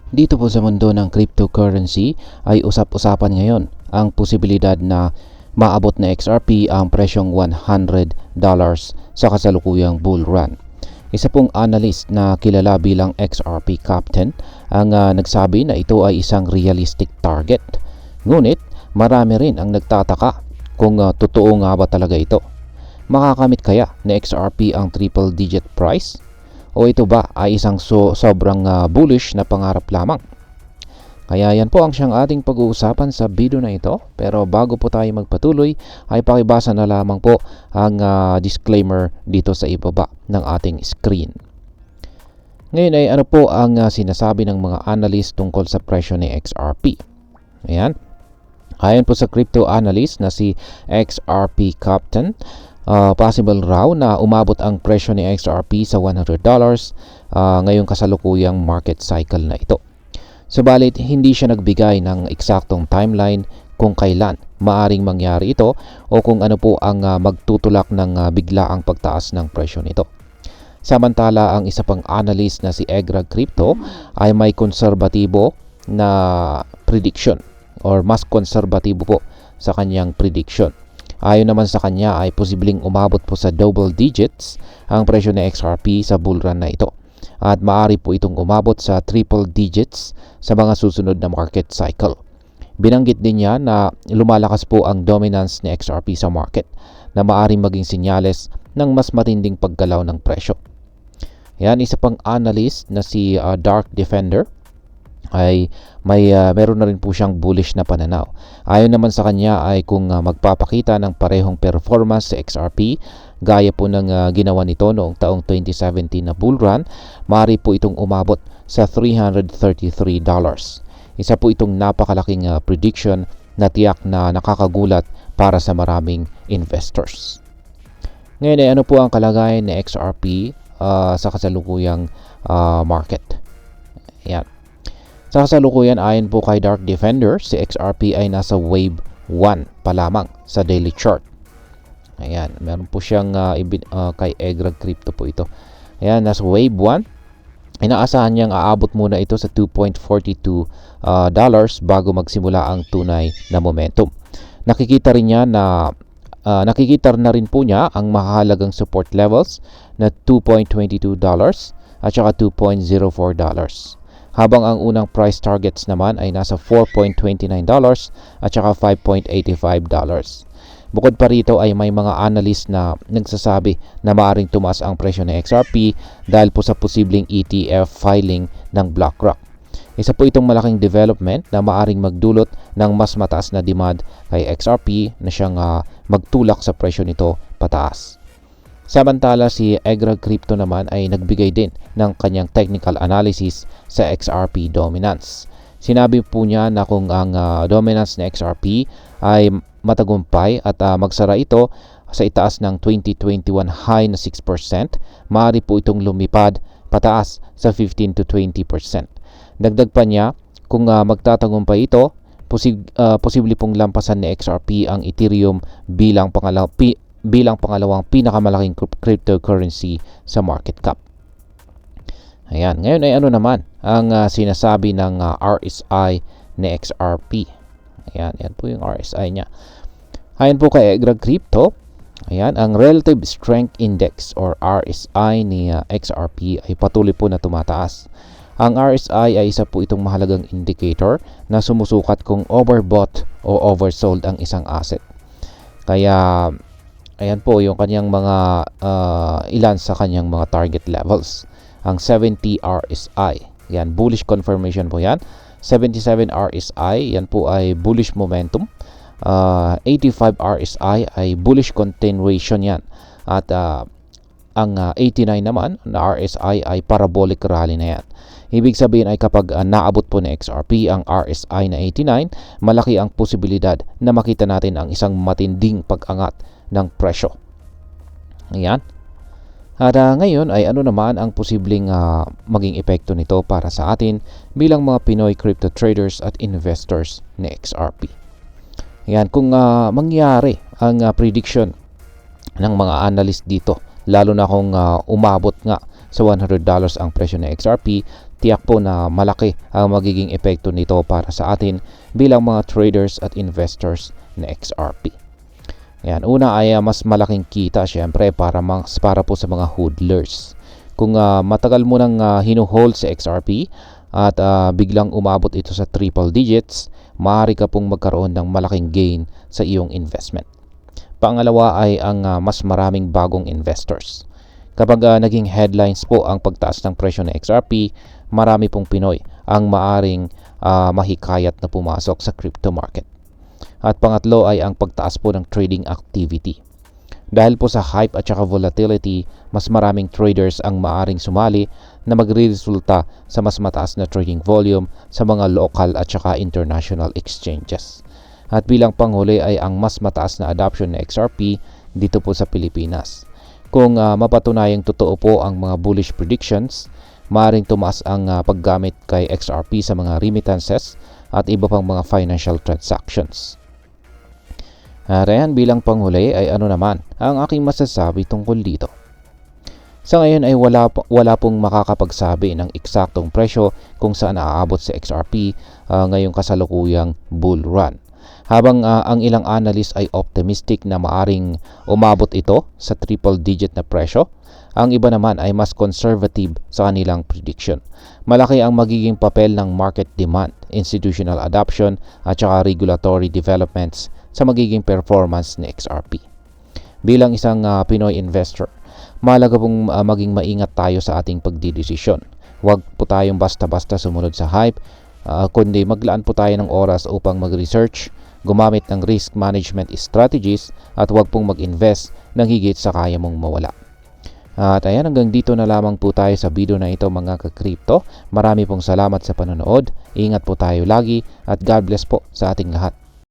Dito po sa mundo ng cryptocurrency ay usap-usapan ngayon ang posibilidad na maabot na XRP ang presyong $100 sa kasalukuyang bull run. Isa pong analyst na kilala bilang XRP Captain ang nagsabi na ito ay isang realistic target. Ngunit marami rin ang nagtataka kung totoo nga ba talaga ito. Makakamit kaya na XRP ang triple digit price? O ito ba ay isang sobrang bullish na pangarap lamang? Kaya yan po ang siyang ating pag-uusapan sa video na ito. Pero bago po tayo magpatuloy ay pakibasa na lamang po ang disclaimer dito sa ibaba ng ating screen. Ngayon ay ano po ang sinasabi ng mga analyst tungkol sa presyo ni XRP. Ayan. Ayon po sa crypto analyst na si XRP Captain, possible raw na umabot ang presyo ni XRP sa $100 ngayong kasalukuyang market cycle na ito. Subalit hindi siya nagbigay ng eksaktong timeline kung kailan maaring mangyari ito o kung ano po ang magtutulak ng biglaang pagtaas ng presyo nito. Samantala ang isa pang analyst na si Egrag Crypto ay may konserbatibo na prediction or mas konserbatibo po sa kanyang prediction. Ayon naman sa kanya ay posibleng umabot po sa double digits ang presyo ng XRP sa bull run na ito. At maaari po itong umabot sa triple digits sa mga susunod na market cycle. Binanggit din niya na lumalakas po ang dominance ni XRP sa market na maaring maging senyales ng mas matinding paggalaw ng presyo. Yan, isa pang analyst na si Dark Defender ay meron na rin po siyang bullish na pananaw. Ayon naman sa kanya ay kung magpapakita ng parehong performance sa XRP gaya po ng ginawa nito noong taong 2017 na bull run, maaari po itong umabot sa $333. Isa po itong napakalaking prediction na tiyak na nakakagulat para sa maraming investors. Ngayon ay ano po ang kalagayan ng XRP sa kasalukuyang market. Ayan. Sa kasalukuyan, ayon po kay Dark Defender, si XRP ay nasa wave 1 pa lamang sa daily chart. Ayan, meron po siyang kay Egrag Crypto po ito. Ayan, nasa wave 1. Inaasahan niyang aabot muna ito sa $2.42 bago magsimula ang tunay na momentum. Nakikita na rin po niya ang mahalagang support levels na $2.22 at saka $2.04. Habang ang unang price targets naman ay nasa $4.29 at saka $5.85. Bukod pa rito ay may mga analyst na nagsasabi na maaaring tumaas ang presyo ng XRP dahil po sa posibleng ETF filing ng BlackRock. Isa po itong malaking development na maaaring magdulot ng mas mataas na demand kay XRP na siyang magtulak sa presyo nito pataas. Samantala si Egrag Crypto naman ay nagbigay din ng kanyang technical analysis sa XRP dominance. Sinabi po niya na kung ang dominance ng XRP ay matagumpay at magsara ito sa itaas ng 2021 high na 6%, maaari po itong lumipad pataas sa 15 to 20%. Dagdag pa niya, kung magtatagumpay ito, posible pong lampasan ni XRP ang Ethereum bilang pangalawang pinakamalaking cryptocurrency sa market cap. Ayan, ngayon ay ano naman ang sinasabi ng RSI ni XRP. Ayan, yan po yung RSI niya. Ayan po kay Egrag Crypto. Ayan, ang Relative Strength Index or RSI ni XRP ay patuloy po na tumataas. Ang RSI ay isa po itong mahalagang indicator na sumusukat kung overbought o oversold ang isang asset. Kaya ayan po yung kanyang mga ilan sa kanyang mga target levels. Ang 70 RSI, yan, bullish confirmation po yan. 77 RSI, yan po ay bullish momentum. 85 RSI ay bullish continuation yan. At ang 89 naman na RSI ay parabolic rally na yan. Ibig sabihin ay kapag naabot po ni XRP ang RSI na 89, malaki ang posibilidad na makita natin ang isang matinding pag-angat ng presyo. Ayan. At ngayon ay ano naman ang posibleng maging epekto nito para sa atin bilang mga Pinoy crypto traders at investors ni XRP. Ayan, kung mangyari ang prediction ng mga analyst dito, lalo na kung umabot nga sa $100 ang presyo ng XRP, tiyak po na malaki ang magiging epekto nito para sa atin bilang mga traders at investors na XRP. Ayan, una ay mas malaking kita syempre para po sa mga hodlers. Kung matagal mo nang hinuhold sa XRP at biglang umabot ito sa triple digits, maaari ka pong magkaroon ng malaking gain sa iyong investment. Pangalawa ay ang mas maraming bagong investors. Kapag naging headlines po ang pagtaas ng presyo ng XRP, marami pong Pinoy ang maaring mahikayat na pumasok sa crypto market. At pangatlo ay ang pagtaas po ng trading activity. Dahil po sa hype at saka volatility, mas maraming traders ang maaring sumali na magre-resulta sa mas mataas na trading volume sa mga local at saka international exchanges. At bilang panghuli ay ang mas mataas na adoption ng XRP dito po sa Pilipinas. Kung mapatunayang totoo po ang mga bullish predictions, maaaring tumaas ang paggamit kay XRP sa mga remittances at iba pang mga financial transactions. At ayan, bilang panghuli ay ano naman ang aking masasabi tungkol dito. Sa ngayon ay wala pong makakapagsabi ng eksaktong presyo kung saan aabot sa XRP ngayong kasalukuyang bull run. Habang ang ilang analyst ay optimistic na maaring umabot ito sa triple digit na presyo, ang iba naman ay mas conservative sa kanilang prediction. Malaki ang magiging papel ng market demand, institutional adoption at saka regulatory developments sa magiging performance ni XRP. Bilang isang Pinoy investor, mahalaga pong maging maingat tayo sa ating pagdidesisyon. Huwag po tayong basta-basta sumunod sa hype, kundi maglaan po tayo ng oras upang mag-research, gumamit ng risk management strategies at huwag pong mag-invest ng higit sa kaya mong mawala. At ayan, hanggang dito na lamang po tayo sa video na ito mga ka-crypto. Marami pong salamat sa panonood. Ingat po tayo lagi at God bless po sa ating lahat.